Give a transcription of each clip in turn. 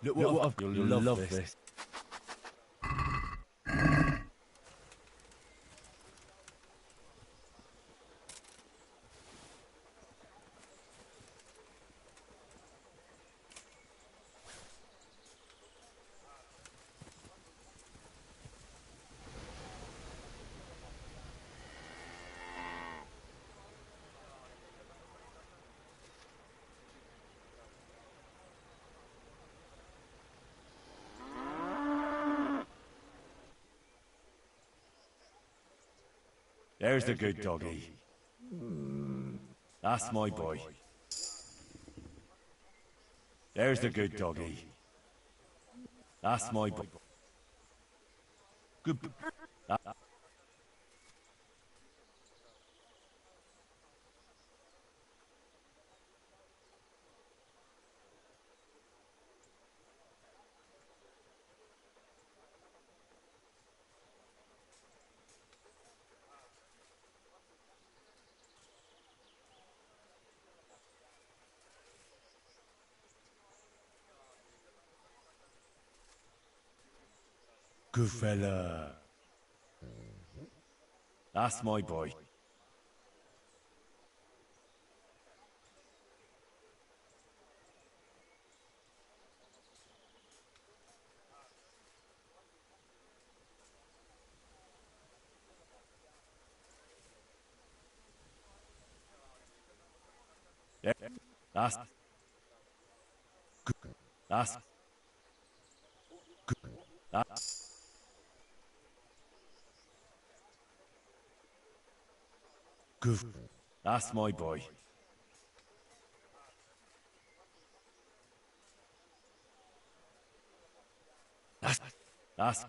Look what I've got. You'll love this. There's the good doggy. That's my boy. There's the good doggy. That's my boy. Good. Good fella. That's my boy. Yeah, that's good. That's good. Good. That's my boy. That's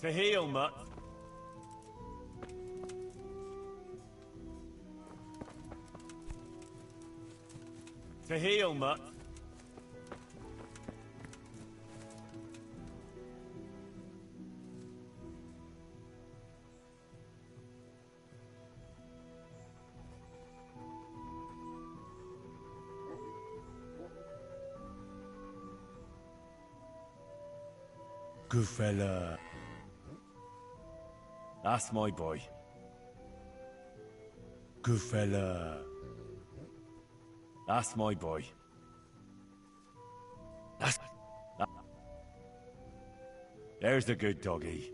to heal, mutt. To heal, mutt. Good fella. That's my boy. Good fella. That's my boy. That's... There's the good doggy.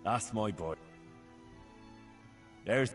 That's my boy. There's...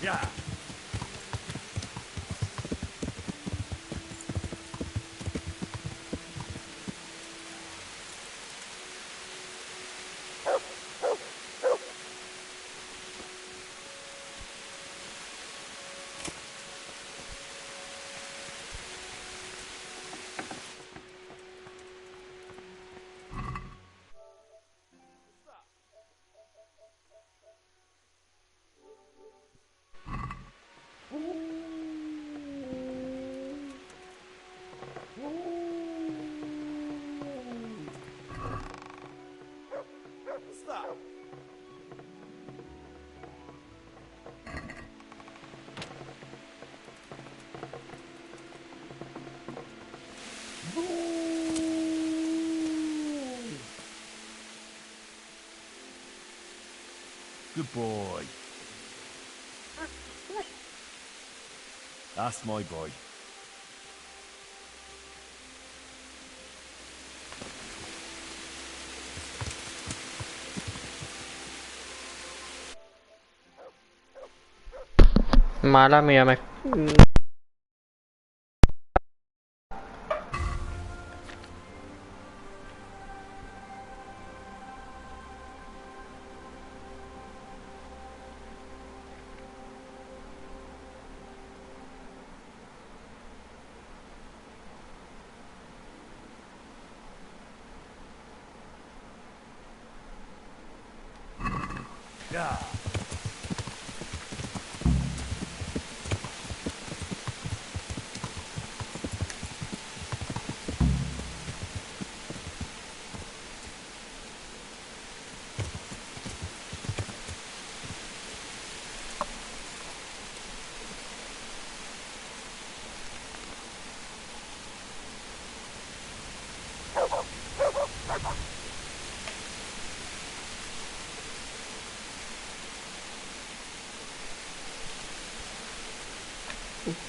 Yeah. Stop. Good boy. That's my boy. Mala mía, me... Yeah.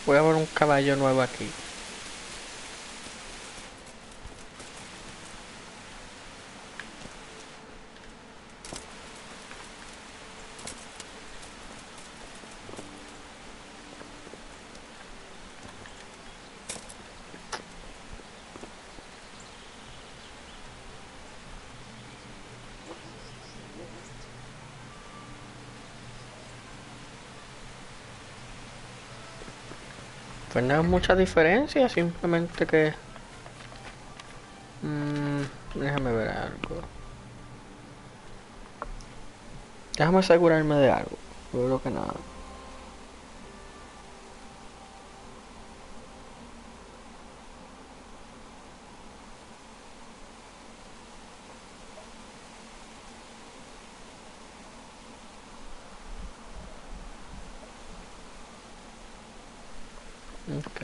Voy a ver un caballo nuevo aquí. Pues no es mucha diferencia, simplemente que... déjame ver algo. Déjame asegurarme de algo. Yo creo que nada. Ok.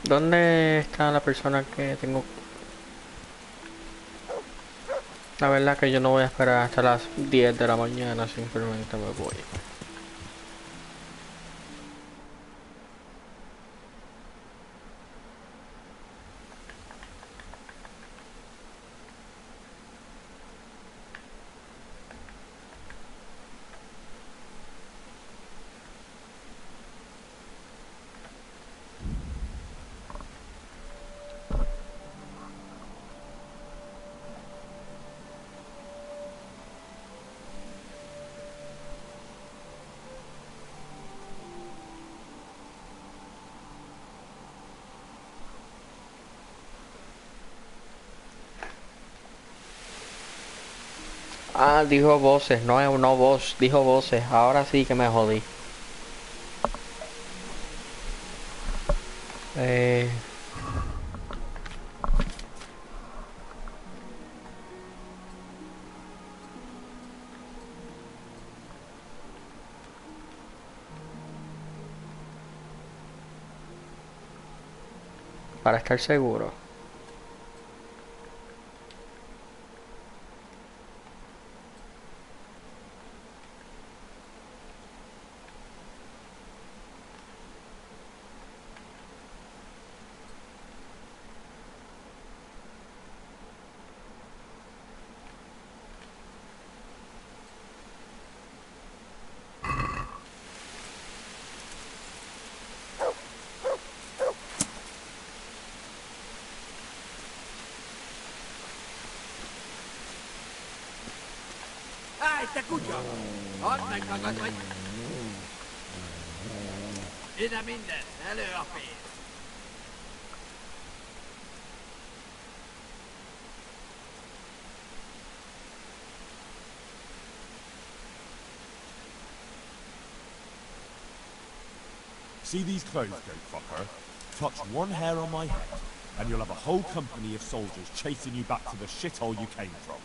¿Dónde está la persona que tengo? La verdad que yo no voy a esperar hasta las 10 de la mañana, simplemente me voy. Ah, dijo voces, no es no voz, dijo voces. Ahora sí que me jodí. Eh, para estar seguro. te kutya! Add meg magad, vagy... Ide minden, elő a pénz! See these clothes, go fucker? Touch one hair on my head, and you'll have a whole company of soldiers chasing you back to the shithole you came from.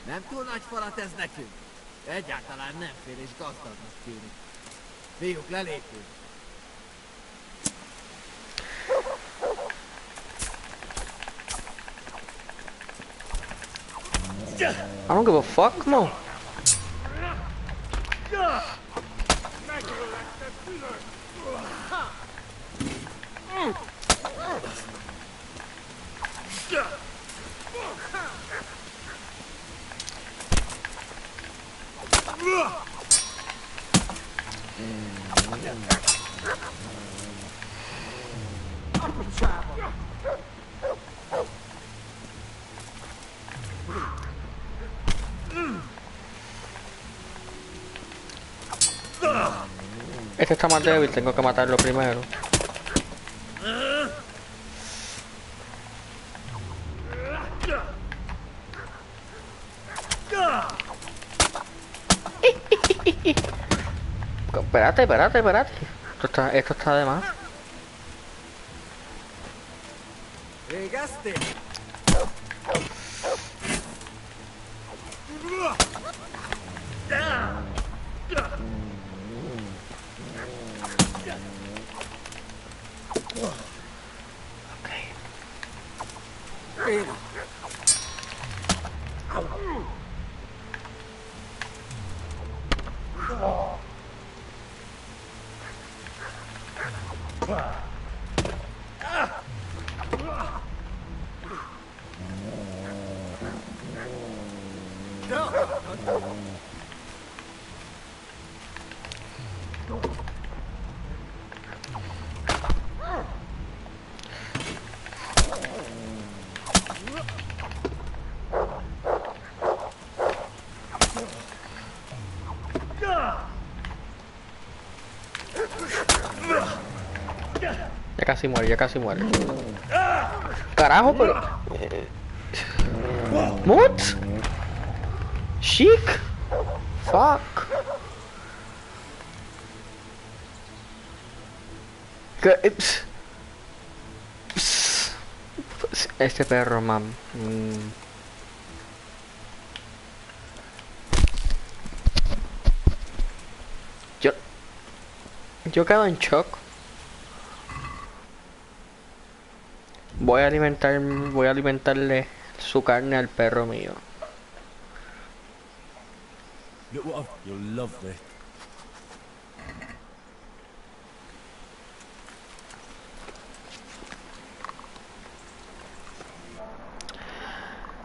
Nem túl nagy falat ez nekünk? Egyáltalán nem fél és gazdagnak tűnik. Fiúk, lelépünk! I don't give a fuck, no. Este está más débil, tengo que matarlo primero. Espérate, espérate, espérate. Esto está de más. Végeztél? Mira. Ya casi muere, ya casi muere. Carajo, pero... What? Chic? Fuck. Este perro, man. Yo quedo en shock. Voy a alimentarle su carne al perro mío. Look what you'll love this.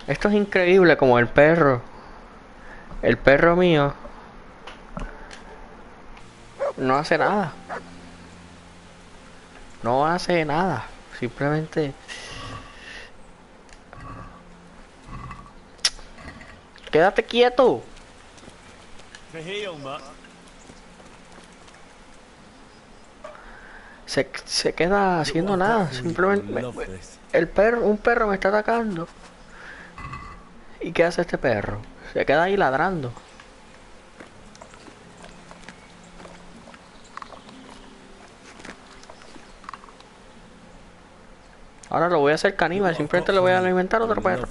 Esto es increíble, como el perro mío no hace nada. No hace nada. Simplemente quédate quieto. To heal, Mutt. Se queda haciendo nada. Simplemente un perro me está atacando. ¿Y qué hace este perro? Se queda ahí ladrando. Ahora lo voy a hacer caníbal, simplemente le voy a alimentar a otro perro.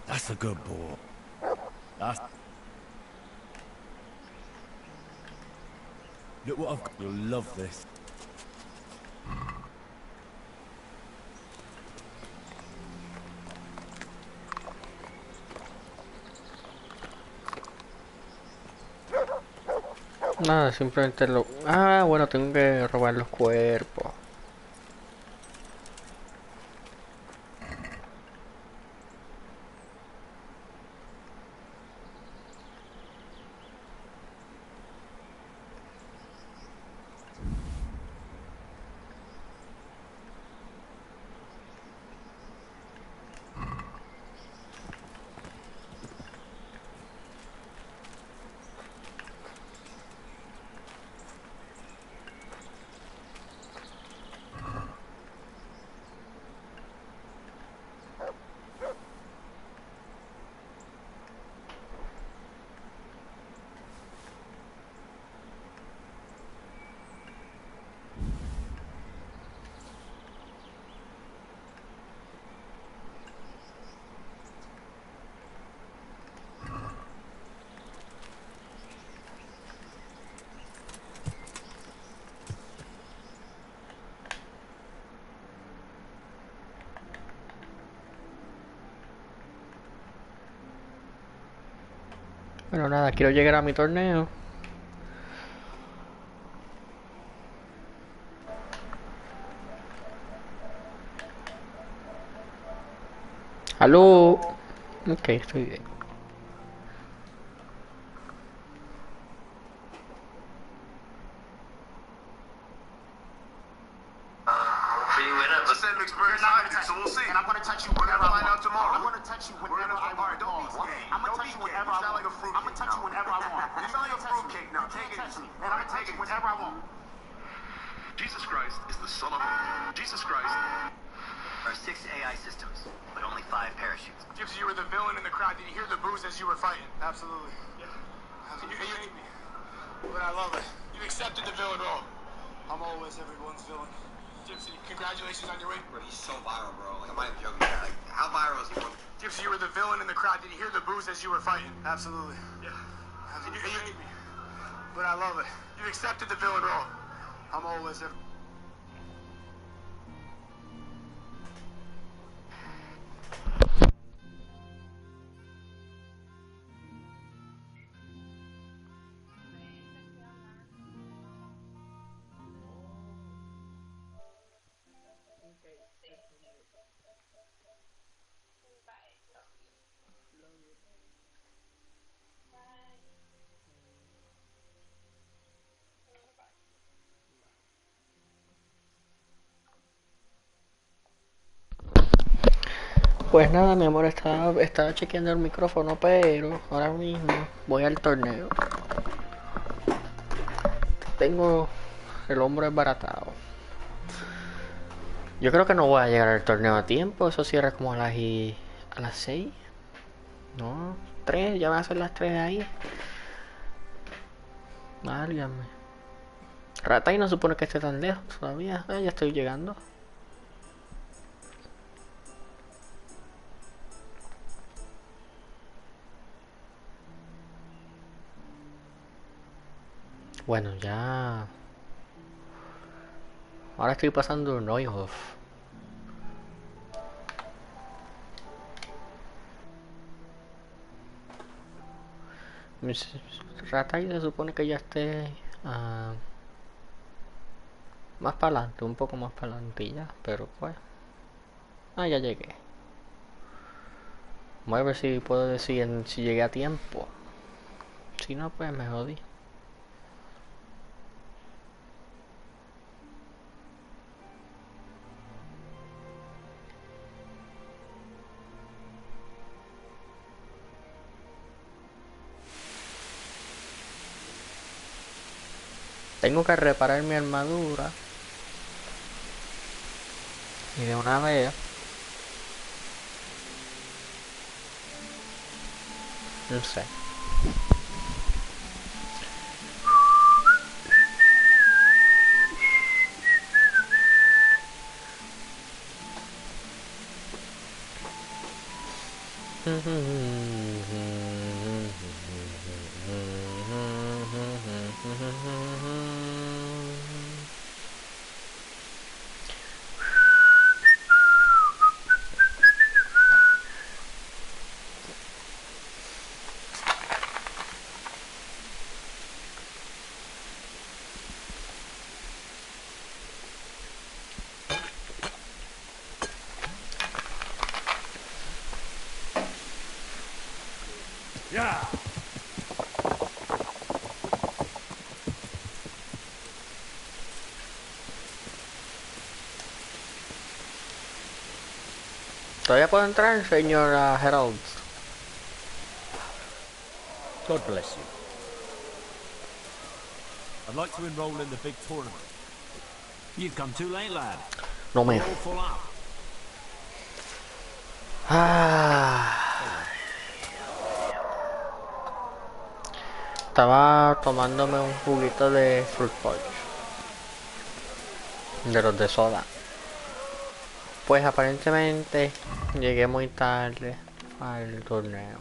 That's a good boy. That's... Look what I've got. You'll love this. Nada, simplemente lo... Ah, bueno, tengo que robar los cuerpos. Bueno, nada, quiero llegar a mi torneo. ¿Aló? Ok, estoy bien. And I'm gonna touch you whenever I want. I'm gonna touch you whenever I want. I'm gonna touch you whenever I want. I'm gonna touch you whenever I want. You sound like a fruitcake now. Take it. And I'm gonna touch you whenever I want. Jesus Christ is the son of... Jesus Christ. There are 6 AI systems, but only 5 parachutes. Gypsy, you were the villain in the crowd. Did you hear the boos as you were fighting? Absolutely. Yeah. And you hate me. But I love it. You accepted the villain role. I'm always everyone's villain. Gypsy, congratulations on your win. Bro, he's so viral, bro. Like, I'm not even joking. Like, how viral is he? Gypsy, you were the villain in the crowd. Did you hear the boos as you were fighting? Absolutely. Yeah. And you hate me. But I love it. You accepted the villain role. I'm always Pues nada, mi amor, estaba chequeando el micrófono, pero ahora mismo voy al torneo. Tengo el hombro esbaratado. Yo creo que no voy a llegar al torneo a tiempo. Eso cierra como a las 6. No, 3, ya van a ser las 3 ahí. Válgame. Ratay no supone que esté tan lejos todavía. Ya estoy llegando. Bueno, ya... Ahora estoy pasando Neuhof. Ratay se supone que ya esté... más para adelante, un poco más para adelante ya, pero pues... ya llegué. Voy a ver si puedo decir si llegué a tiempo. Si no, pues me jodí. Tengo que reparar mi armadura. Y de una vez... No sé. Yeah. ¿Todavía puedo entrar, señora Herald? God bless you. I'd like to enroll in the big tournament. You've come too late, lad. No me... All full up. Estaba tomándome un juguito de fruit punch. De los de soda. Pues aparentemente llegué muy tarde al torneo.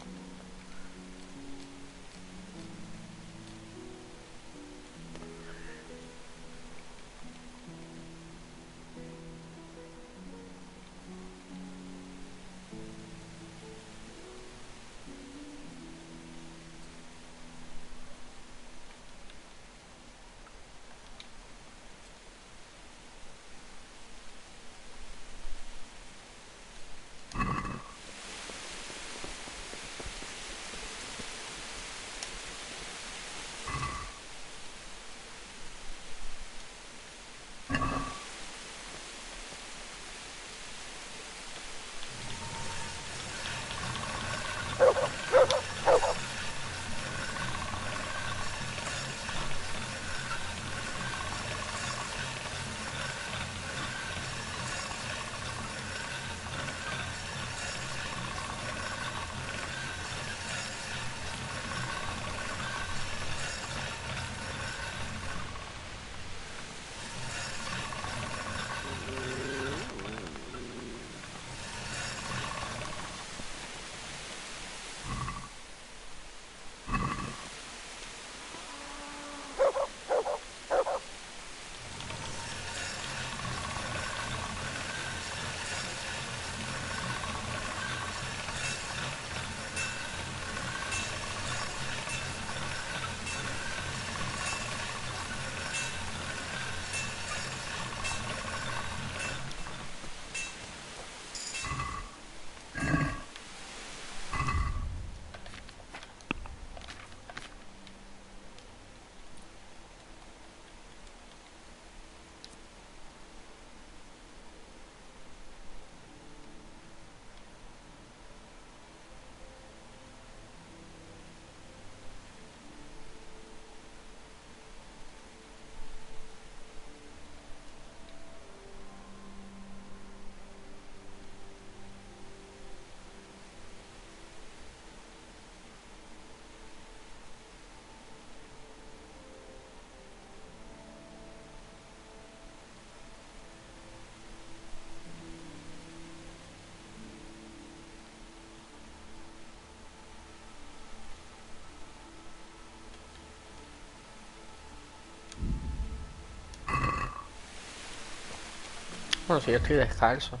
Bueno, si yo estoy descalzo.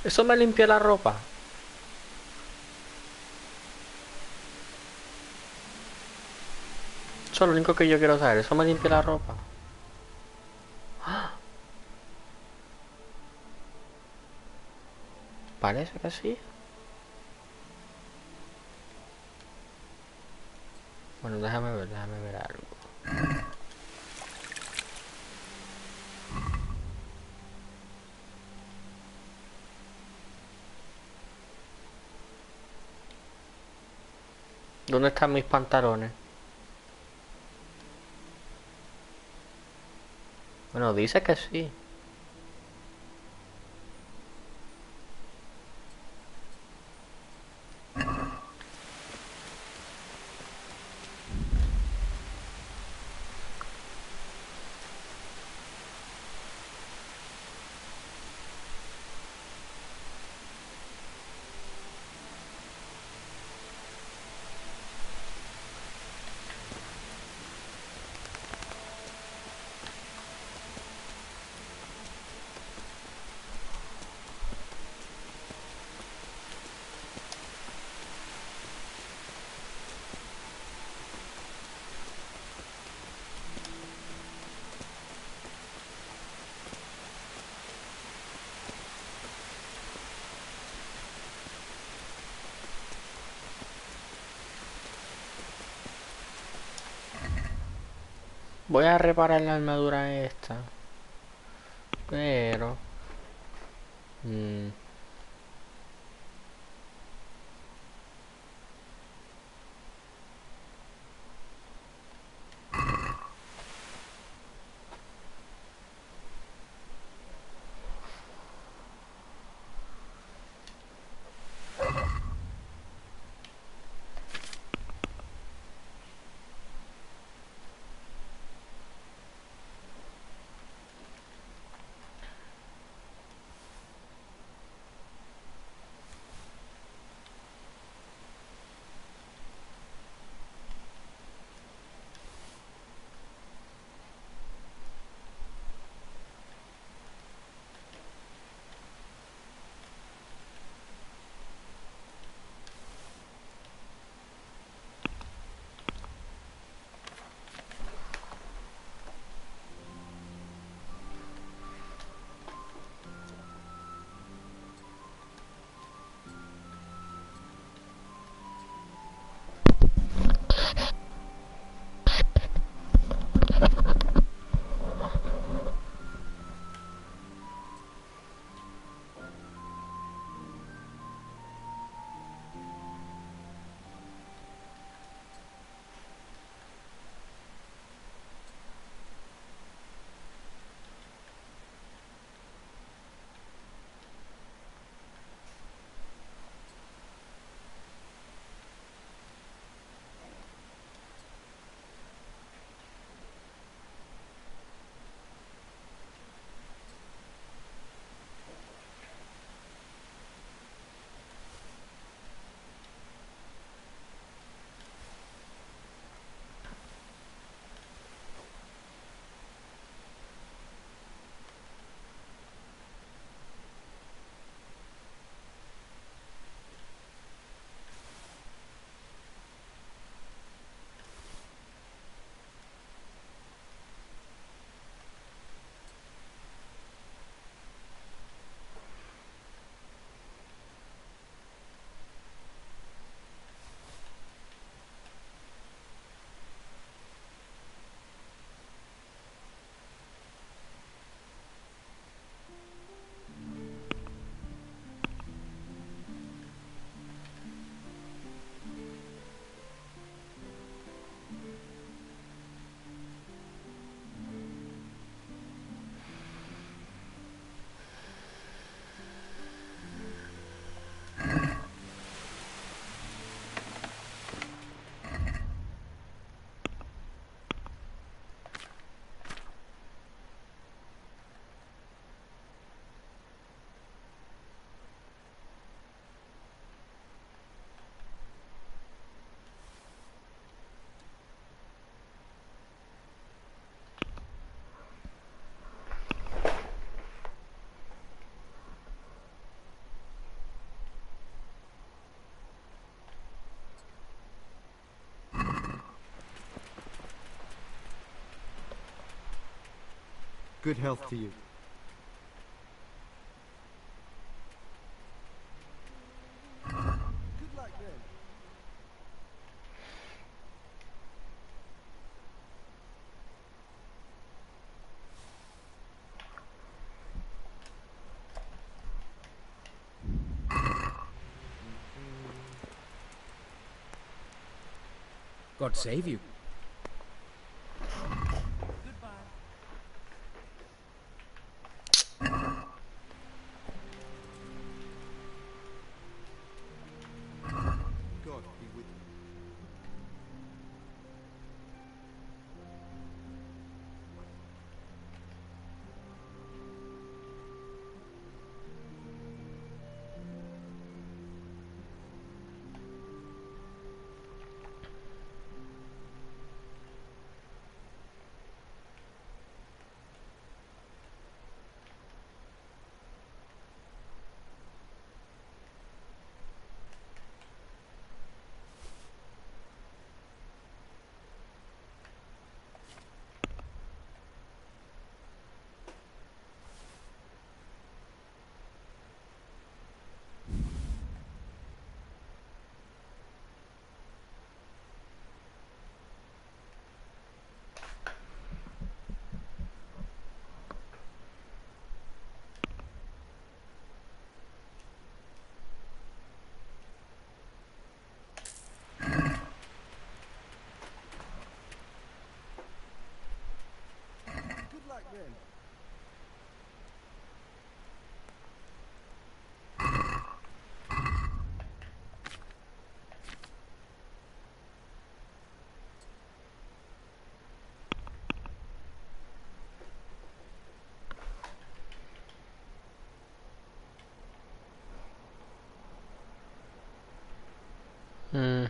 Eso me limpia la ropa. Eso es lo único que yo quiero saber. Eso me limpia la ropa. ¡Ah! Parece que sí. Bueno, déjame ver algo. ¿Dónde están mis pantalones? Bueno, dice que sí. Voy a reparar la armadura esta. Pero... Good health to you. Good luck then. God save you. God be with you. Good luck then. Hmm.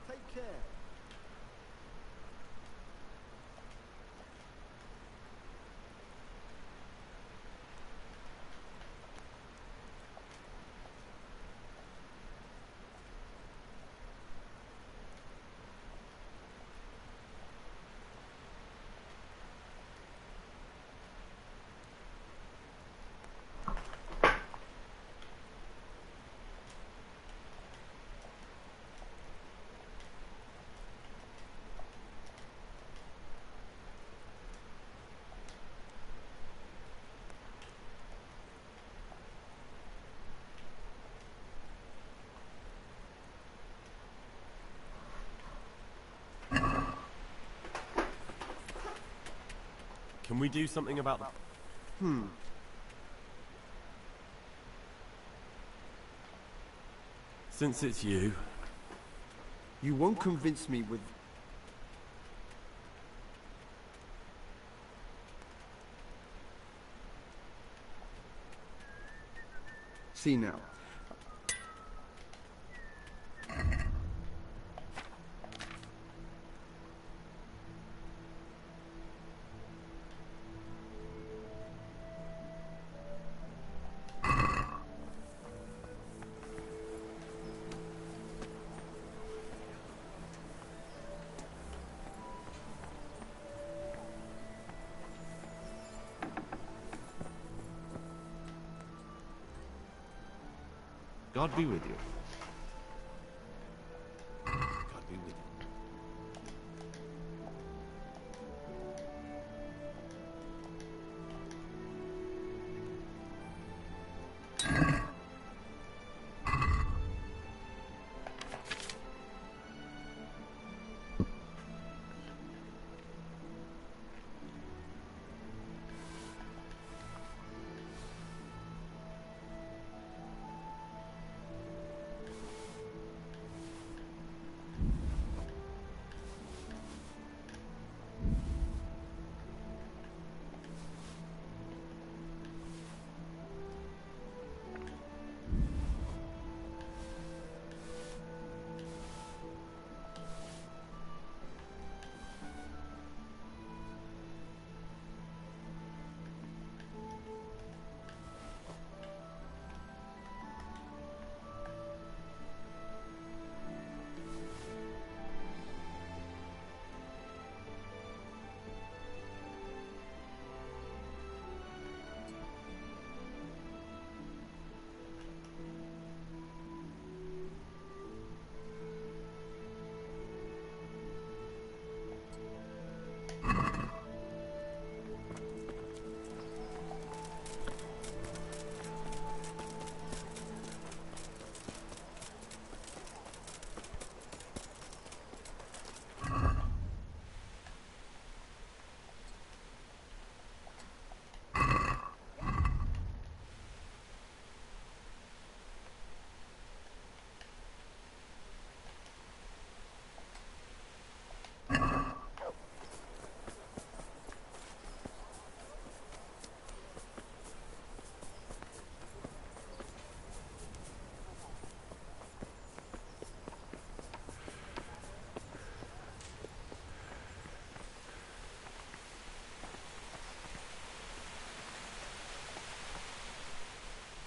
Take care. Can we do something about that? Since it's you, You won't convince me with... See now. God be with you. God be with you.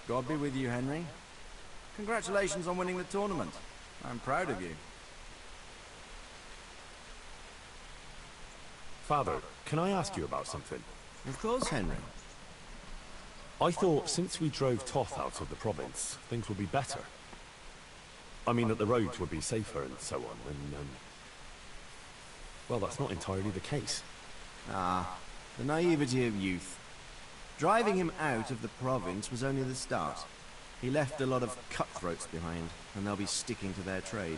God be with you, Henry. Congratulations on winning the tournament. I'm proud of you. Father, can I ask you about something? Of course, Henry. I thought since we drove Toth out of the province, things would be better. I mean that the roads would be safer and so on, and well, that's not entirely the case. Ah, the naivety of youth. Driving him out of the province was only the start. He left a lot of cutthroats behind, and they'll be sticking to their trade.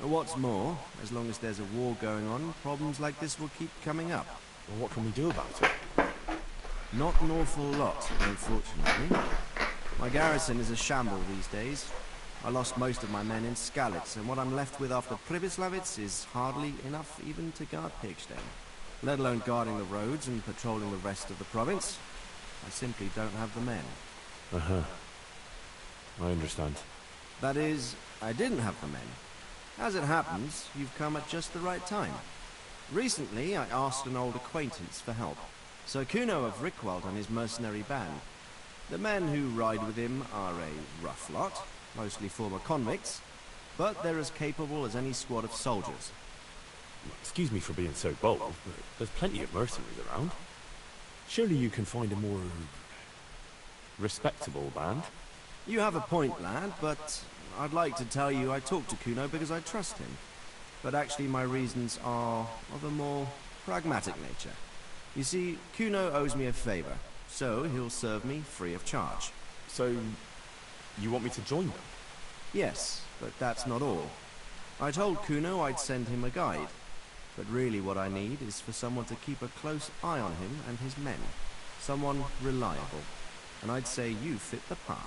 What's more, as long as there's a war going on, problems like this will keep coming up. Well, what can we do about it? Not an awful lot, unfortunately. My garrison is a shamble these days. I lost most of my men in Skalitz, and what I'm left with after Pribyslavitz is hardly enough even to guard Pigstein, let alone guarding the roads and patrolling the rest of the province. I simply don't have the men. Uh-huh. I understand. That is, I didn't have the men. As it happens, you've come at just the right time. Recently, I asked an old acquaintance for help. Sir Kuno of Rickwald and his mercenary band. The men who ride with him are a rough lot, mostly former convicts, but they're as capable as any squad of soldiers. Excuse me for being so bold, but there's plenty of mercenaries around. Surely you can find a more respectable band? You have a point, lad, but I'd like to tell you I talked to Kuno because I trust him. But actually my reasons are of a more pragmatic nature. You see, Kuno owes me a favor, so he'll serve me free of charge. So, you want me to join them? Yes, but that's not all. I told Kuno I'd send him a guide, but really what I need is for someone to keep a close eye on him and his men. Someone reliable. And I'd say you fit the part.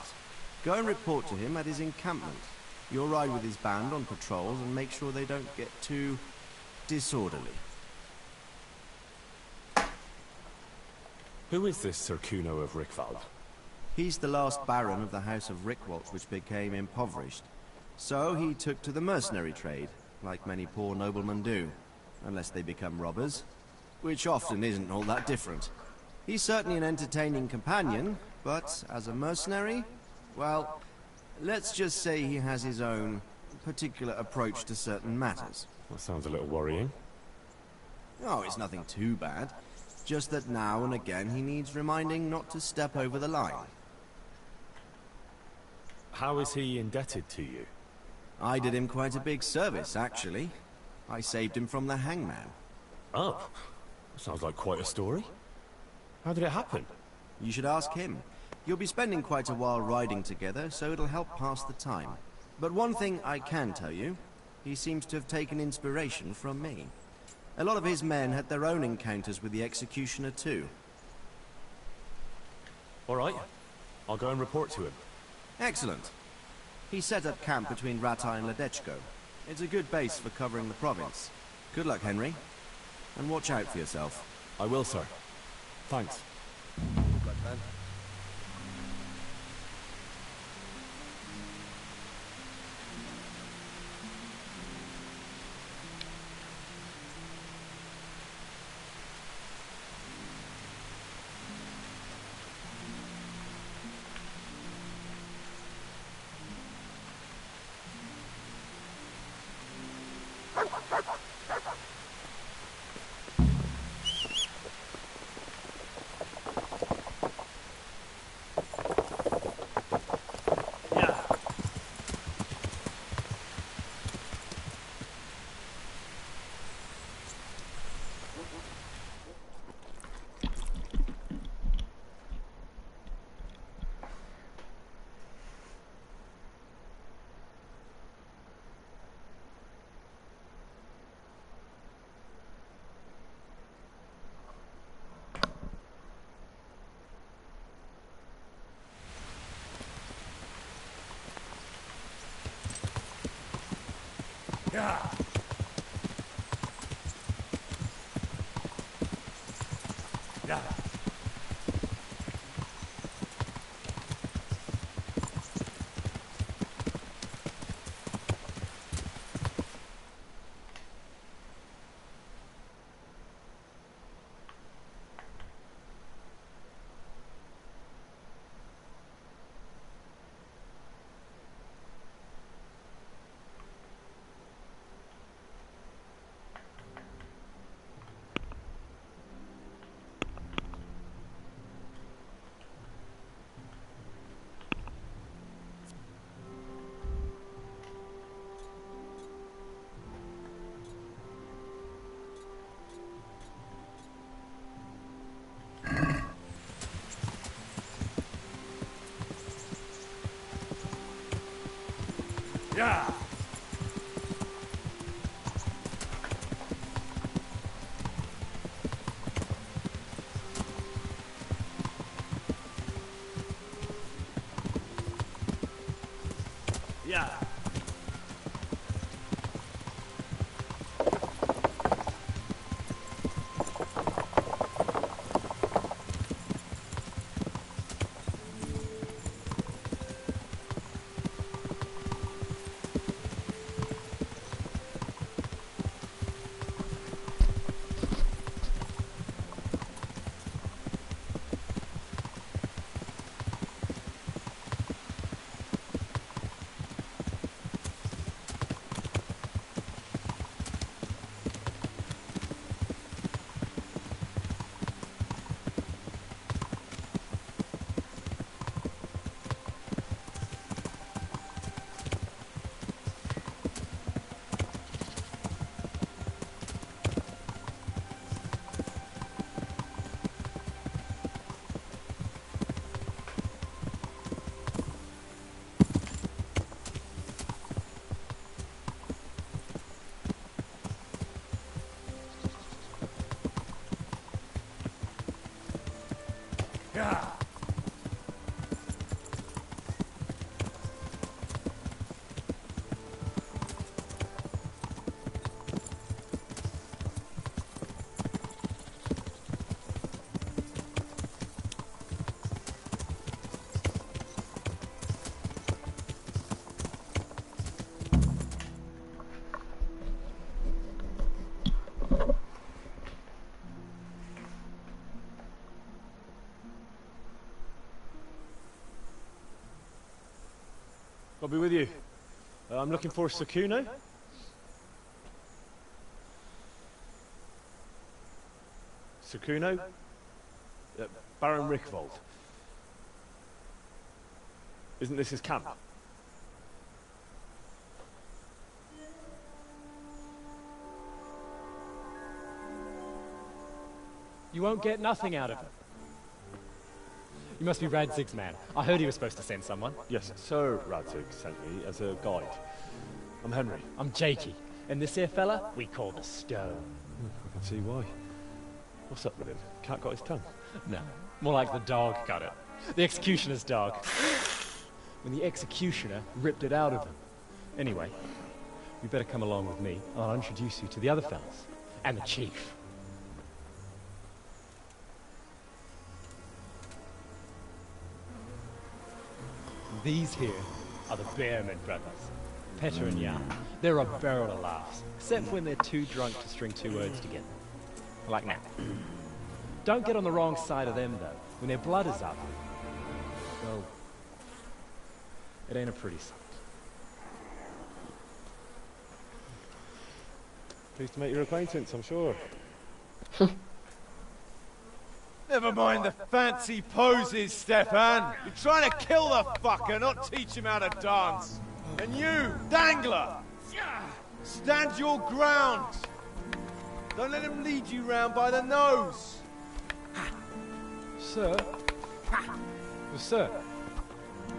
Go and report to him at his encampment. You'll ride with his band on patrols and make sure they don't get too disorderly. Who is this Sir Kuno of Rickwald? He's the last baron of the House of Rickwald, which became impoverished. So he took to the mercenary trade, like many poor noblemen do, unless they become robbers, which often isn't all that different. He's certainly an entertaining companion, but as a mercenary, well, let's just say he has his own particular approach to certain matters. That sounds a little worrying. Oh, it's nothing too bad. Just that now and again he needs reminding not to step over the line. How is he indebted to you? I did him quite a big service, actually. I saved him from the hangman. Oh, sounds like quite a story. How did it happen? You should ask him. You'll be spending quite a while riding together, so it'll help pass the time. But one thing I can tell you, he seems to have taken inspiration from me. A lot of his men had their own encounters with the executioner too. All right, I'll go and report to him. Excellent. He set up camp between Ratai and Ledechko. It's a good base for covering the province. Good luck, Henry. And watch out for yourself. I will, sir. Thanks. Good luck, man. Yeah. Yeah. Yeah. Yeah. Yeah. I'll be with you. I'm looking for Sakuno. Sakuno? Baron Rickvold. Isn't this his camp? You won't get nothing out of him. You must be Radzig's man. I heard he was supposed to send someone. Yes, Sir Radzig sent me as a guide. I'm Henry. I'm Jakey. And this here fella, we call the Stone. I can see why. What's up with him? Cat got his tongue? No, more like the dog got it. The executioner's dog. When the executioner ripped it out of him. Anyway, you better come along with me, and I'll introduce you to the other fellas. And the chief. These here are the Bearman brothers, Petter and Jan. They're a barrel of laughs, except when they're too drunk to string two words together. Like now. Don't get on the wrong side of them, though. When their blood is up, well, it ain't a pretty sight. Pleased to make your acquaintance, I'm sure. Never mind the fancy poses, Stefan. You're trying to kill the fucker, not teach him how to dance. And you, Dangler, stand your ground. Don't let him lead you round by the nose. Sir? Well, sir,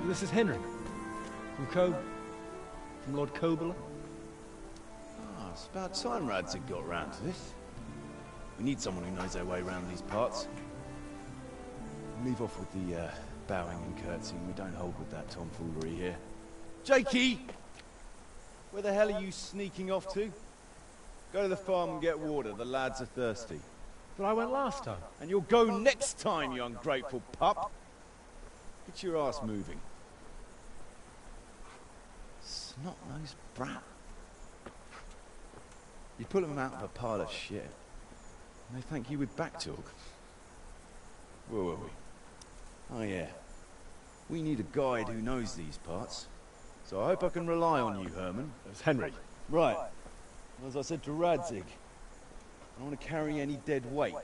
this is Henry. From Lord Kobler. Oh, it's about time Radzig got round to this. We need someone who knows their way around these parts. Leave off with the bowing and curtsying. We don't hold with that tomfoolery here. Jakey! Where the hell are you sneaking off to? Go to the farm and get water. The lads are thirsty. But I went last time. And you'll go next time, you ungrateful pup. Get your ass moving. Snot-nosed brat. You pull them out of a pile of shit. And they thank you with back talk. Where were we? Oh yeah. We need a guide who knows these parts. So I hope I can rely on you, Herman. It's Henry. Right. Well, as I said to Radzig, I don't want to carry any dead weight.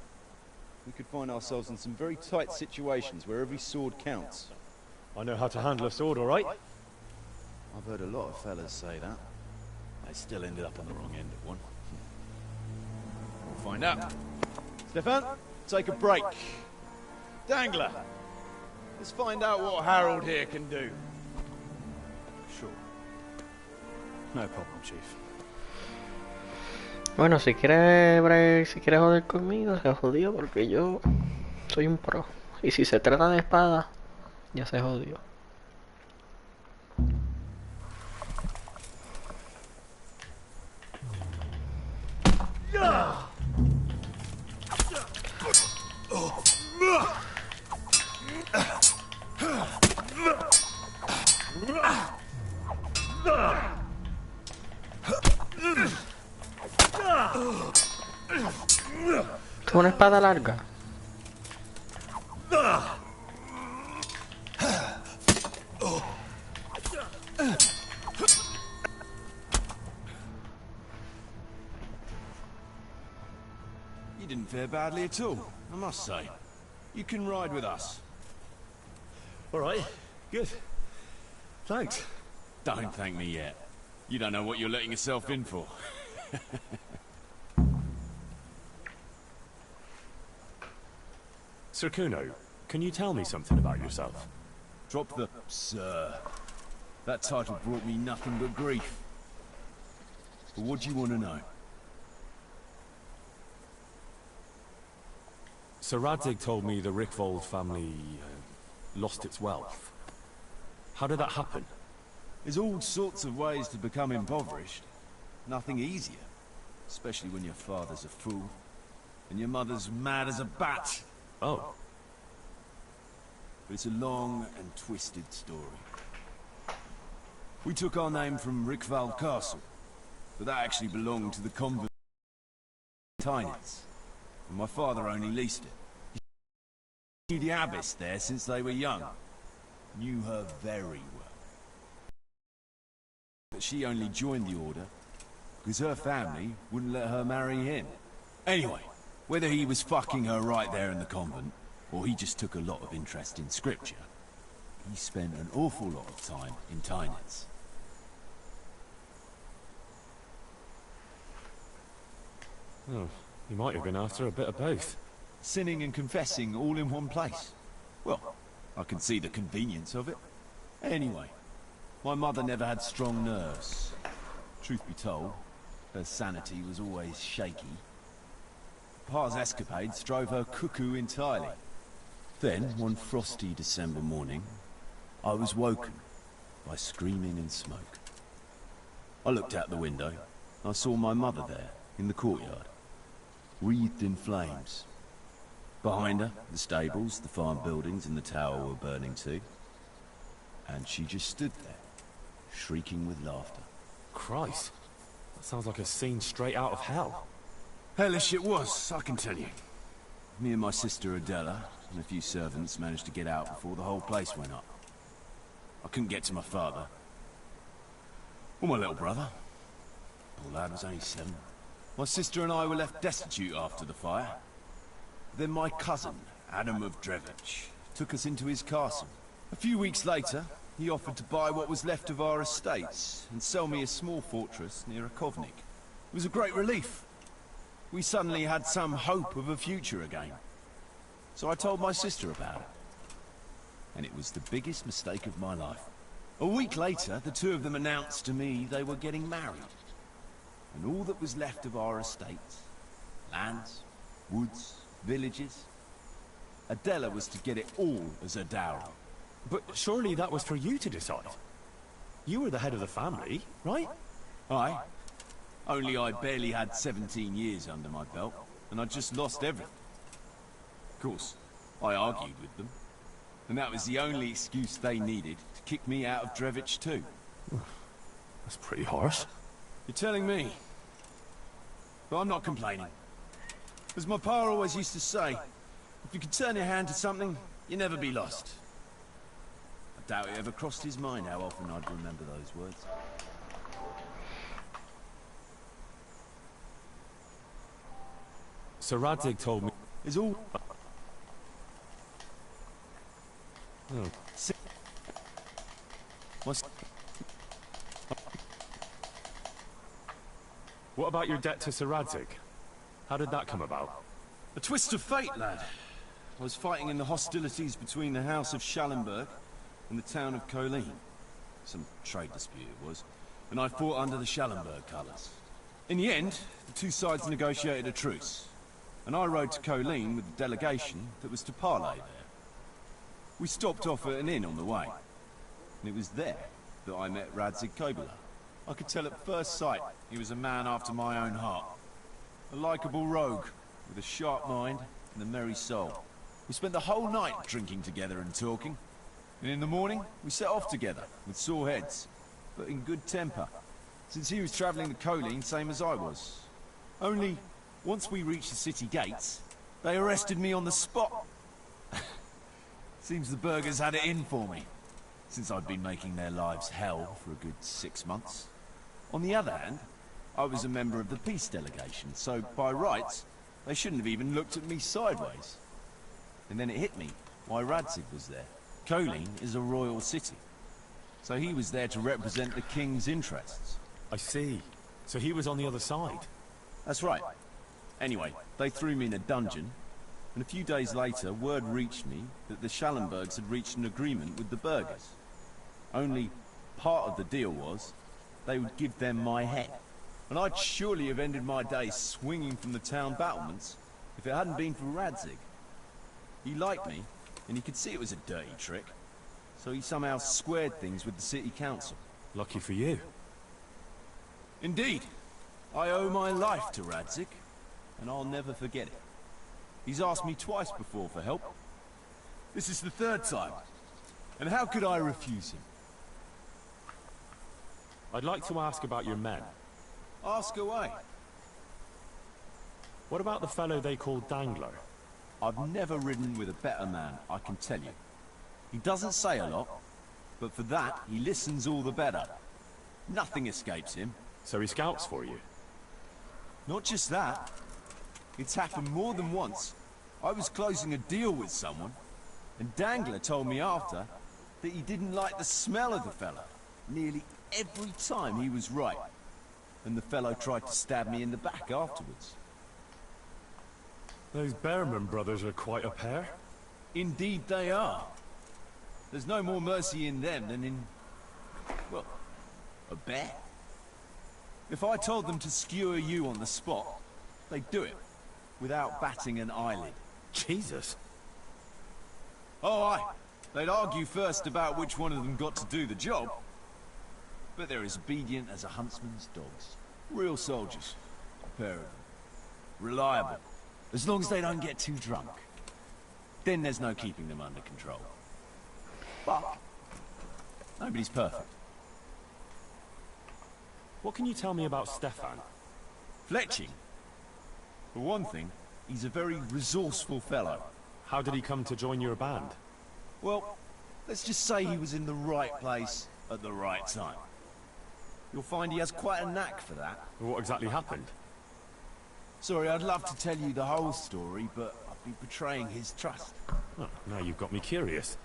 We could find ourselves in some very tight situations where every sword counts. I know how to handle a sword, all right? I've heard a lot of fellas say that. I still ended up on the wrong end of one. We'll find out. Stefan, take a break. Dangler, let's find out what Harold here can do. Sure. No problem, Chief. Bueno, si quiere joder conmigo, se jodió porque yo soy un pro. Y si se trata de espada, ya se jodió. Es una espada larga. You didn't fare badly at all, I must say. You can ride with us. All right, good. Thanks. Don't thank me yet. You don't know what you're letting yourself in for. Sir Kuno, can you tell me something about yourself? Drop the sir. That title brought me nothing but grief. But what do you want to know? Sir Radzig told me the Rickvold family lost its wealth. How did that happen? There's all sorts of ways to become impoverished. Nothing easier. Especially when your father's a fool. And your mother's mad as a bat. Oh. But it's a long and twisted story. We took our name from Rickvold Castle. But that actually belonged to the convent Tynets. And my father only leased it. He knew the abbess there since they were young. Knew her very well. But she only joined the order because her family wouldn't let her marry him. Anyway, whether he was fucking her right there in the convent, or he just took a lot of interest in scripture, he spent an awful lot of time in Tynets. Oh, you might have been after a bit of both. Sinning and confessing all in one place. Well, I can see the convenience of it. Anyway, my mother never had strong nerves. Truth be told, her sanity was always shaky. Pa's escapades drove her cuckoo entirely. Then, one frosty December morning, I was woken by screaming and smoke. I looked out the window. I saw my mother there, in the courtyard, wreathed in flames. Behind her, the stables, the farm buildings and the tower were burning too. And she just stood there, shrieking with laughter. Christ, that sounds like a scene straight out of hell. Hellish it was, I can tell you. Me and my sister Adela and a few servants managed to get out before the whole place went up. I couldn't get to my father. Or my little brother. Poor lad was only 7. My sister and I were left destitute after the fire. Then my cousin, Adam of Drevich, took us into his castle. A few weeks later, he offered to buy what was left of our estates and sell me a small fortress near a Kovnik. It was a great relief. We suddenly had some hope of a future again. So I told my sister about it. And it was the biggest mistake of my life. A week later, the two of them announced to me they were getting married. And all that was left of our estates, lands, woods, villages, Adela was to get it all as a dowry. But surely that was for you to decide. You were the head of the family, right? Aye. Only I barely had 17 years under my belt, and I'd just lost everything. Of course, I argued with them, and that was the only excuse they needed to kick me out of Drevich too. That's pretty harsh. You're telling me. But I'm not complaining. As my pa always used to say, if you could turn your hand to something, you'll never be lost. I doubt it ever crossed his mind how often I'd remember those words. Sir Radzig told me... Is all... Oh. What's... What about your debt to Sir Radzig? How did that come about? A twist of fate, lad. I was fighting in the hostilities between the House of Schallenberg and the town of Colleen. Some trade dispute it was. and I fought under the Schallenberg colours. In the end, the two sides negotiated a truce, and I rode to Colleen with the delegation that was to parley there. We stopped off at an inn on the way, and it was there that I met Radzig Kobyla. I could tell at first sight he was a man after my own heart. A likeable rogue, with a sharp mind and a merry soul. We spent the whole night drinking together and talking, and in the morning we set off together, with sore heads, but in good temper, since he was travelling to Colleen same as I was. Only, once we reached the city gates, they arrested me on the spot. Seems the burgers had it in for me, since I'd been making their lives hell for a good 6 months. On the other hand, I was a member of the peace delegation, so by rights, they shouldn't have even looked at me sideways. And then it hit me why Radzig was there. Colleen is a royal city, so he was there to represent the king's interests. I see. So he was on the other side? That's right. Anyway, they threw me in a dungeon, and a few days later, word reached me that the Schallenbergs had reached an agreement with the burghers. Only part of the deal was they would give them my head. And I'd surely have ended my day swinging from the town battlements if it hadn't been for Radzig. He liked me, and he could see it was a dirty trick, so he somehow squared things with the city council. Lucky for you. Indeed. I owe my life to Radzig, and I'll never forget it. He's asked me twice before for help. This is the third time, and how could I refuse him? I'd like to ask about your men. Ask away. What about the fellow they call Dangler? I've never ridden with a better man, I can tell you. He doesn't say a lot, but for that, he listens all the better. Nothing escapes him. So he scouts for you? Not just that. It's happened more than once. I was closing a deal with someone, and Dangler told me after that he didn't like the smell of the fella. Nearly every time he was right. And the fellow tried to stab me in the back afterwards. Those Behrman brothers are quite a pair. Indeed they are. There's no more mercy in them than in, well, a bear. If I told them to skewer you on the spot, they'd do it, without batting an eyelid. Jesus. Oh, aye. They'd argue first about which one of them got to do the job. But they're as obedient as a huntsman's dogs. Real soldiers. A pair of them. Reliable. As long as they don't get too drunk. Then there's no keeping them under control. But nobody's perfect. What can you tell me about Stefan? Fletching? For one thing, he's a very resourceful fellow. How did he come to join your band? Well, let's just say he was in the right place at the right time. You'll find he has quite a knack for that. What exactly happened? Sorry, I'd love to tell you the whole story, but I'd be betraying his trust. Oh, now you've got me curious.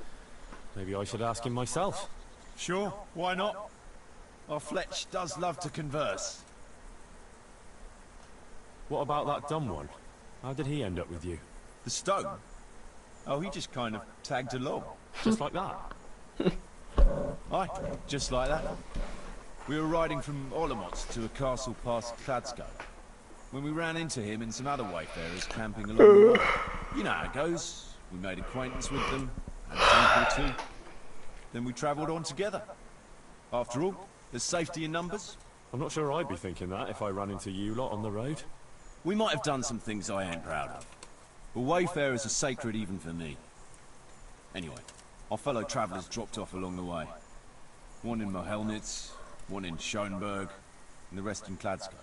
Maybe I should ask him myself. Sure, why not? Our Fletch does love to converse. What about that dumb one? How did he end up with you? The stone? Oh, he just kind of tagged along. Just like that? Aye, just like that. We were riding from Olomouc to a castle past Kladsko, when we ran into him and some other wayfarers camping along the way. You know how it goes. We made acquaintance with them, had a drink or two. Then we travelled on together. After all, there's safety in numbers. I'm not sure I'd be thinking that if I ran into you lot on the road. We might have done some things I ain't proud of. But wayfarers are sacred even for me. Anyway, our fellow travellers dropped off along the way. One in Mohelnitz, one in Schoenberg, and the rest in Kladsko.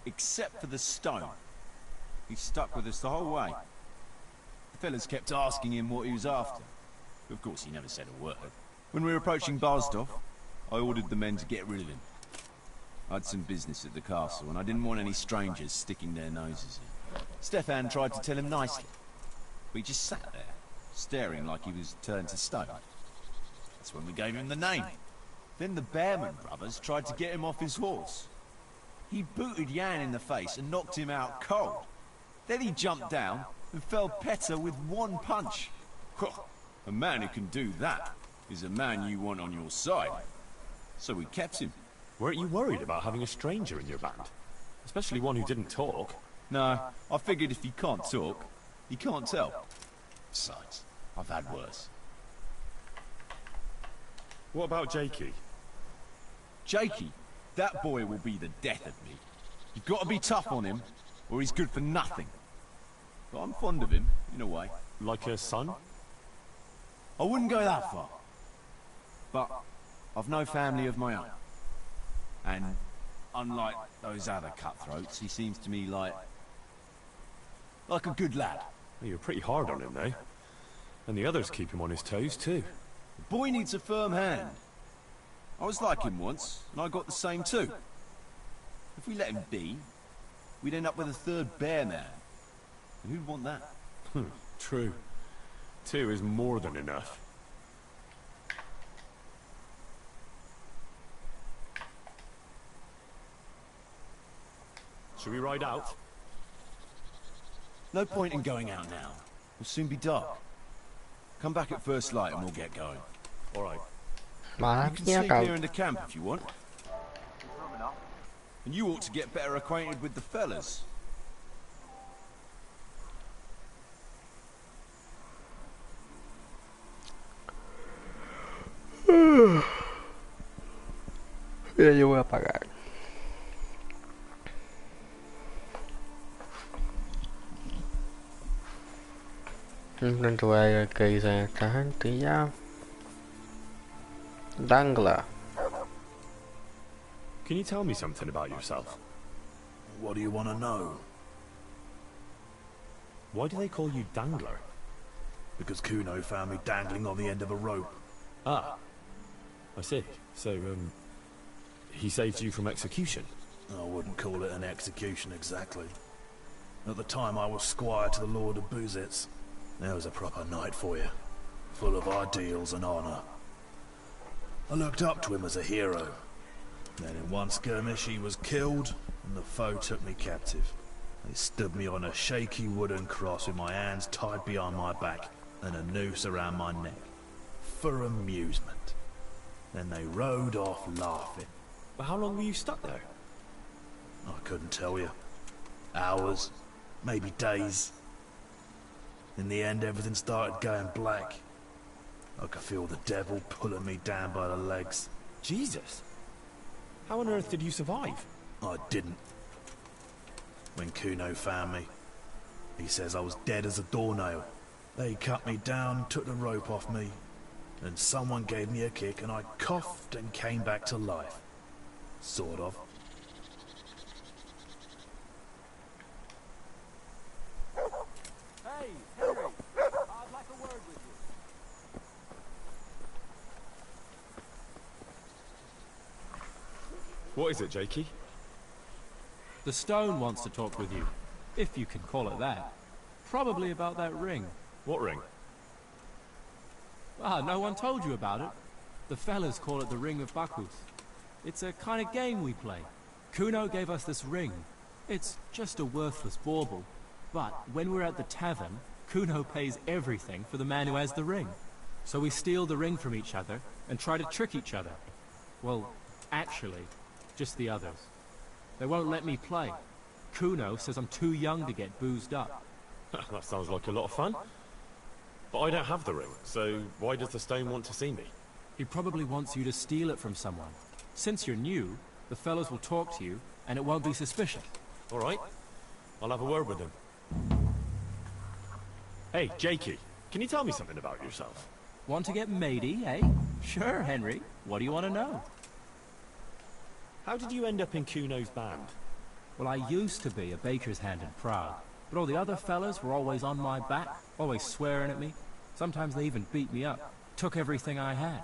Except for the stone. He stuck with us the whole way. The fellas kept asking him what he was after. But of course he never said a word. When we were approaching Barsdorf, I ordered the men to get rid of him. I had some business at the castle, and I didn't want any strangers sticking their noses in. Stefan tried to tell him nicely, but he just sat there, staring like he was turned to stone. That's when we gave him the name. Then the Behrman brothers tried to get him off his horse. He booted Jan in the face and knocked him out cold. Then he jumped down and felled Petter with one punch. A man who can do that is a man you want on your side. So we kept him. Weren't you worried about having a stranger in your band? Especially one who didn't talk. No, I figured if you can't talk, you can't tell. Besides, I've had worse. What about Jakey? Jakey? That boy will be the death of me. You've got to be tough on him, or he's good for nothing. But I'm fond of him, in a way. Like a son? I wouldn't go that far. But I've no family of my own. And unlike those other cutthroats, he seems to me like a good lad. Well, you're pretty hard on him, though. And the others keep him on his toes, too. The boy needs a firm hand. I was like him once, and I got the same too. If we let him be, we'd end up with a third bear man. And who'd want that? True. 2 is more than enough. Should we ride out? No point in going out now. It'll soon be dark. Come back at first light and we'll get going. All right. You can sleep here in the camp if you want. And you ought to get better acquainted with the fellas. Ya yo voy a apagar. Intento ver qué dicen esta gente ya. Dangler. Can you tell me something about yourself? What do you want to know? Why do they call you Dangler? Because Kuno found me dangling on the end of a rope. Ah. I see. So, he saved you from execution? I wouldn't call it an execution exactly. At the time I was squire to the Lord of Buzitz. There was a proper knight for you. Full of ideals and honor. I looked up to him as a hero. Then in one skirmish he was killed, and the foe took me captive. They stood me on a shaky wooden cross with my hands tied behind my back and a noose around my neck. For amusement. Then they rode off laughing. But how long were you stuck there? I couldn't tell you. Hours, maybe days. In the end, everything started going black. I could feel the devil pulling me down by the legs. Jesus! How on earth did you survive? I didn't. When Kuno found me, he says I was dead as a doornail. They cut me down, took the rope off me, and someone gave me a kick and I coughed and came back to life. Sort of. Hey, Henry, I'd like a word with you. What is it, Jakey? The stone wants to talk with you, if you can call it that. Probably about that ring. What ring? Ah, no one told you about it. The fellas call it the Ring of Bacchus. It's a kind of game we play. Kuno gave us this ring. It's just a worthless bauble. But when we're at the tavern, Kuno pays everything for the man who has the ring. So we steal the ring from each other and try to trick each other. Well, actually, just the others. They won't let me play. Kuno says I'm too young to get boozed up. That sounds like a lot of fun. But I don't have the ring, so why does the stone want to see me? He probably wants you to steal it from someone. Since you're new, the fellows will talk to you, and it won't be suspicious. All right. I'll have a word with him. Hey, Jakey, can you tell me something about yourself? Want to get matey, eh? Sure, Henry. What do you want to know? How did you end up in Kuno's band? Well, I used to be a baker's hand in Prague, but all the other fellas were always on my back, always swearing at me. Sometimes they even beat me up, took everything I had.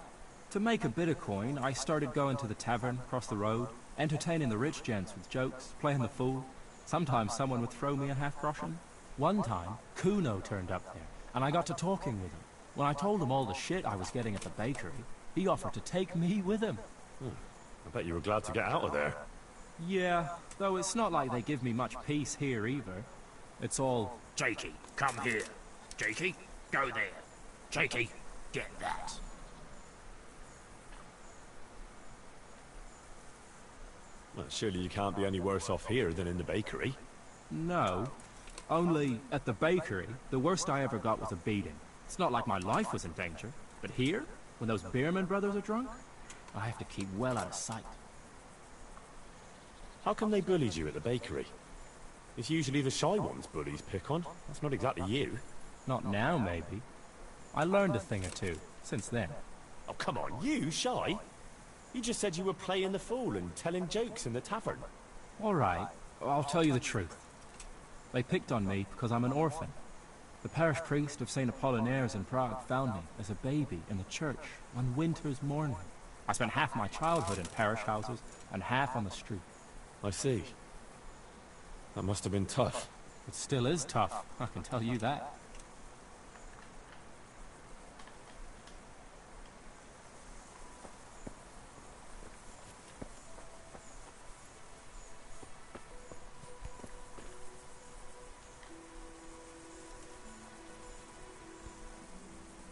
To make a bit of coin, I started going to the tavern across the road, entertaining the rich gents with jokes, playing the fool. Sometimes someone would throw me a half-groschen. One time, Kuno turned up there, and I got to talking with him. When I told him all the shit I was getting at the bakery, he offered to take me with him. I bet you were glad to get out of there. Yeah, though it's not like they give me much peace here either. It's all, Jakey, come here. Jakey, go there. Jakey, get that. Well, surely you can't be any worse off here than in the bakery. No. Only, at the bakery, the worst I ever got was a beating. It's not like my life was in danger. But here, when those Beerman brothers are drunk, I have to keep well out of sight. How come they bullied you at the bakery? It's usually the shy ones bullies pick on. That's not exactly you. Not now, maybe. I learned a thing or two since then. Oh, come on, you shy? You just said you were playing the fool and telling jokes in the tavern. All right, I'll tell you the truth. They picked on me because I'm an orphan. The parish priest of St. Apollinaires in Prague found me as a baby in the church one winter's morning. I spent half my childhood in parish houses and half on the street. I see. That must have been tough. It still is tough, I can tell you that.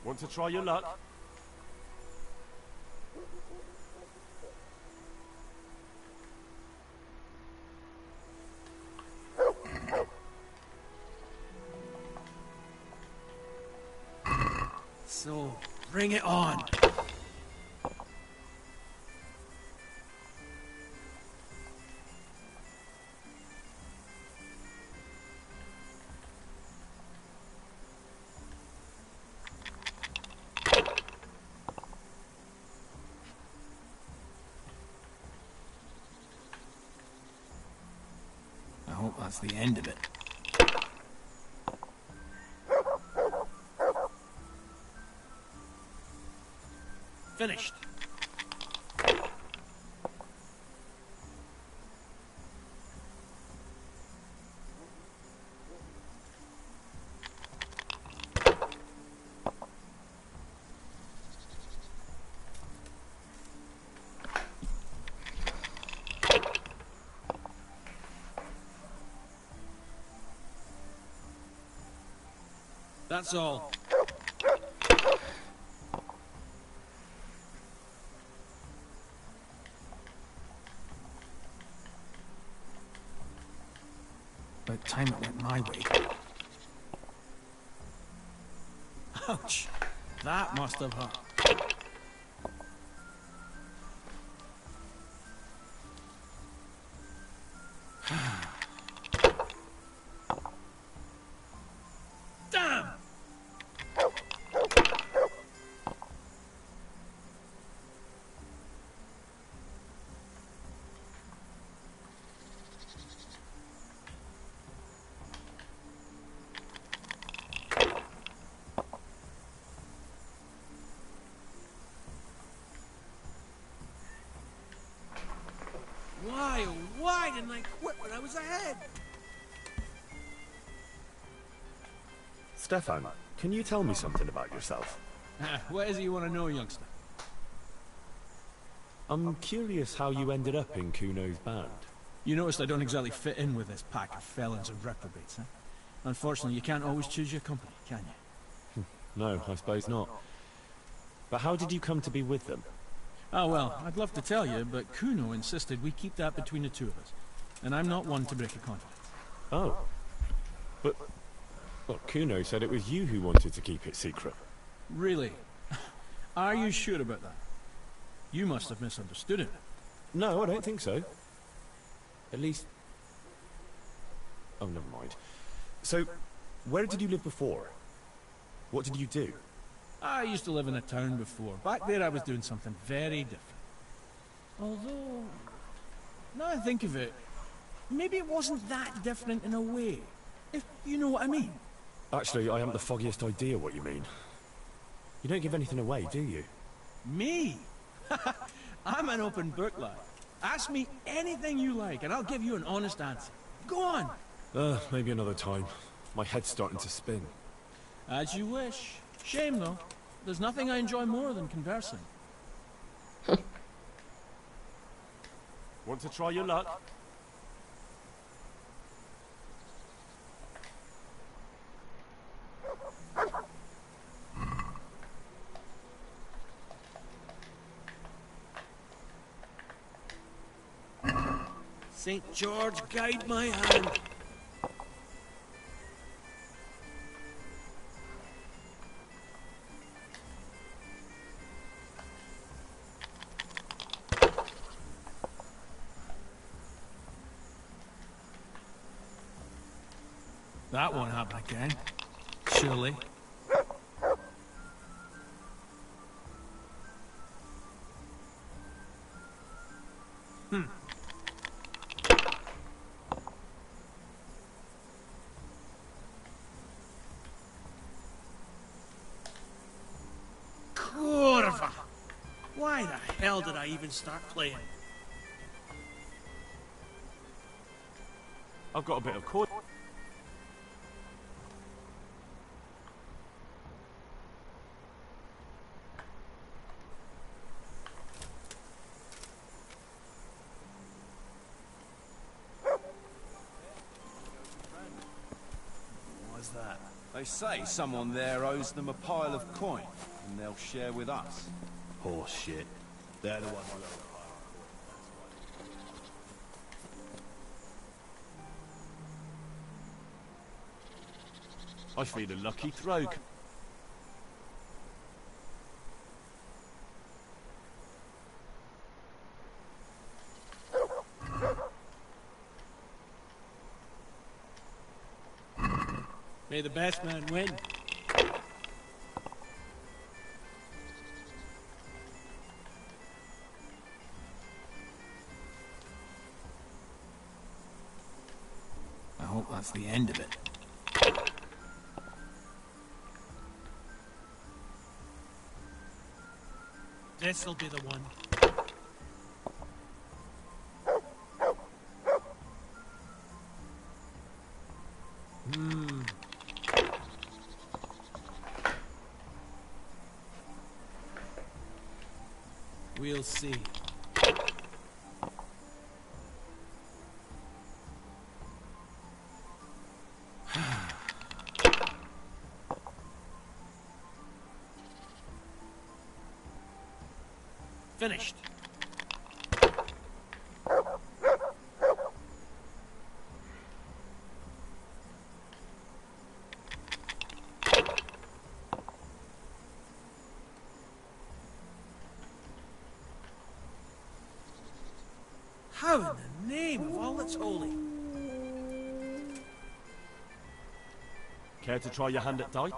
Want to try your luck? So, bring it on. I hope that's the end of it. Finished. That's all. About time it went my way. Ouch! That must have hurt. Damn! Why, oh why didn't I quit when I was ahead? Stefan, can you tell me something about yourself? What is it you want to know, youngster? I'm curious how you ended up in Kuno's band. You noticed I don't exactly fit in with this pack of felons and reprobates, huh? Unfortunately, you can't always choose your company, can you? No, I suppose not. But how did you come to be with them? Oh, well, I'd love to tell you, but Kuno insisted we keep that between the two of us. And I'm not one to break a confidence. Oh. But... well, Kuno said it was you who wanted to keep it secret. Really? Are you sure about that? You must have misunderstood him. No, I don't think so. At least... oh, never mind. So, where did you live before? What did you do? I used to live in a town before. Back there I was doing something very different. Although, now I think of it, maybe it wasn't that different in a way. If you know what I mean. Actually, I haven't the foggiest idea what you mean. You don't give anything away, do you? Me? I'm an open book, lad. Ask me anything you like, and I'll give you an honest answer. Go on. Maybe another time. My head's starting to spin. As you wish. Shame, though. There's nothing I enjoy more than conversing. Want to try your luck? St. George, guide my hand. That won't happen again. Surely. Kurva! Why the hell did I even start playing? I've got a bit of cord. Why's that? They say someone there owes them a pile of coin, and they'll share with us. Horse shit. They're the ones who owe I feel a lucky throw. May the best man win. I hope that's the end of it. This'll be the one. We'll see. Finished. How in the name of all that's holy? Care to try your hand at die?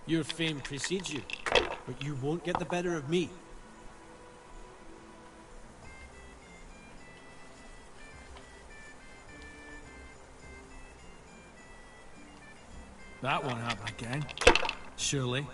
Your fame precedes you, but you won't get the better of me. That won't happen again. Surely.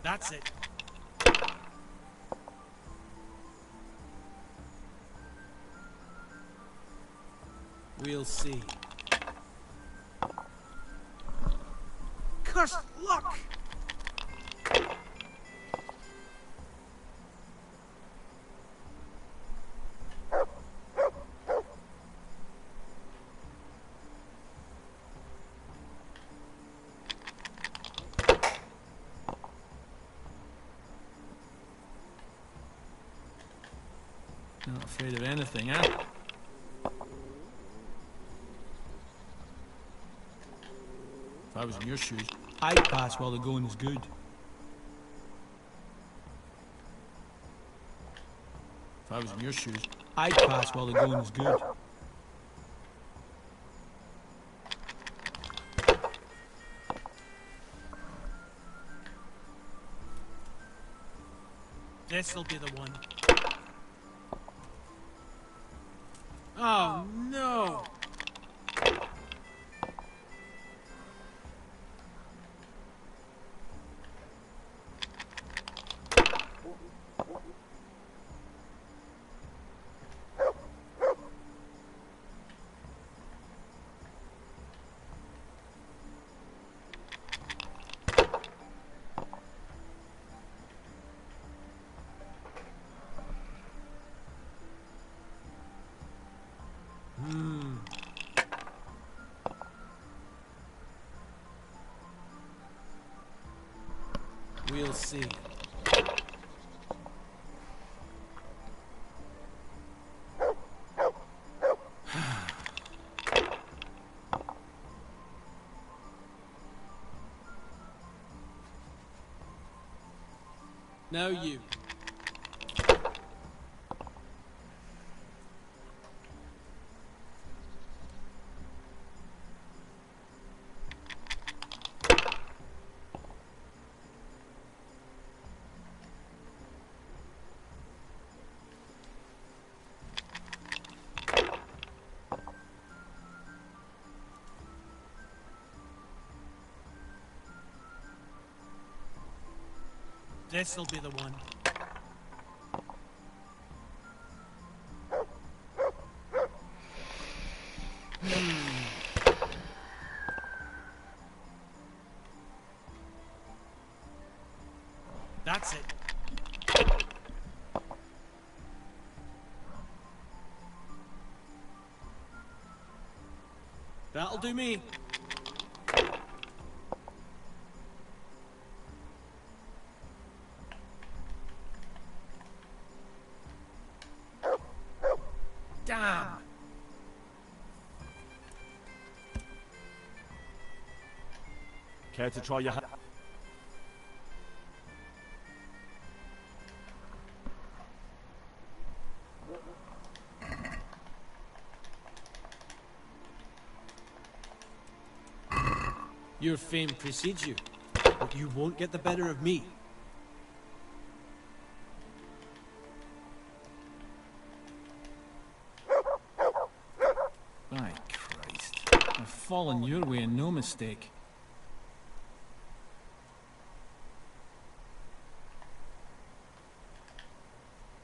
That's it. We'll see. Cursed luck! Not afraid of anything, eh? If I was in your shoes, I'd pass while the going is good. If I was in your shoes, I'd pass while the going is good. This'll be the one. Oh, no! We'll see. Now you. This'll be the one. That's it. That'll do me. Damn. Care to try your hand? Your fame precedes you, but you won't get the better of me. By Christ. I've fallen your way and no mistake.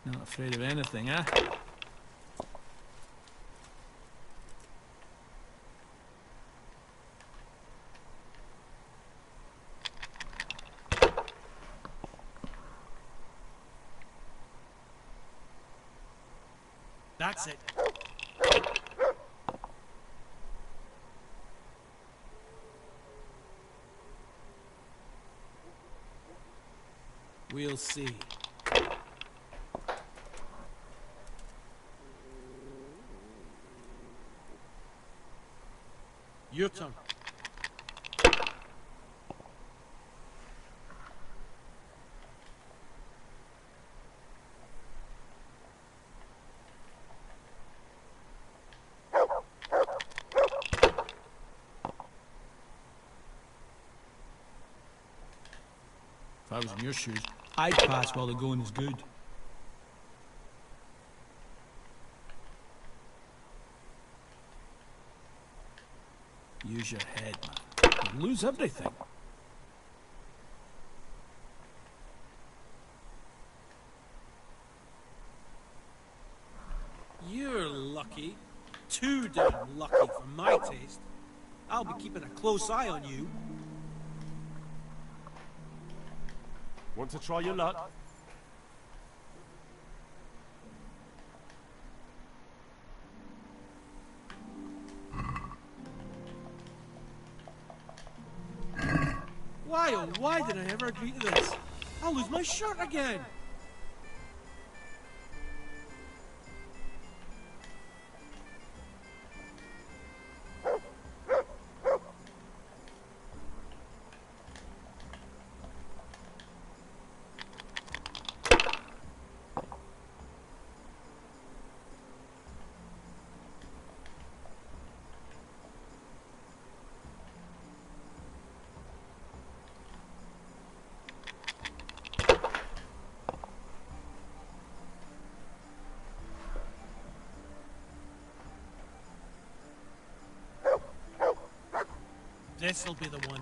Not afraid of anything, eh? That's it. We'll see. Your turn. If I was in your shoes, I'd pass while the going is good. Use your head, man. You'd lose everything. You're lucky. Too damn lucky for my taste. I'll be keeping a close eye on you. Want to try your luck? Why, oh why did I ever agree to this? I'll lose my shirt again! This'll be the one.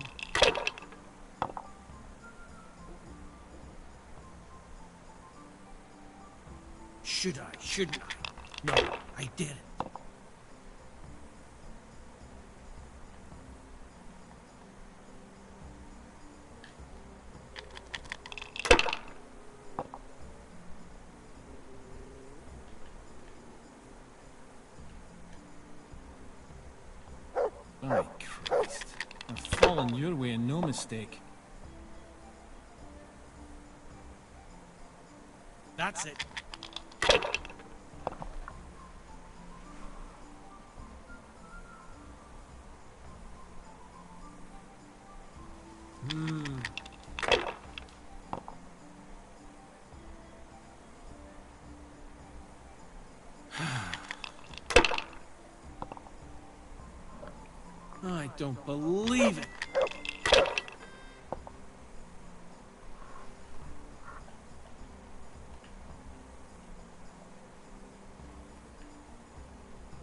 Should I? Shouldn't I? No, I didn't. By Christ. I've fallen your way and no mistake. That's it. I don't believe it.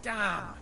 Damn.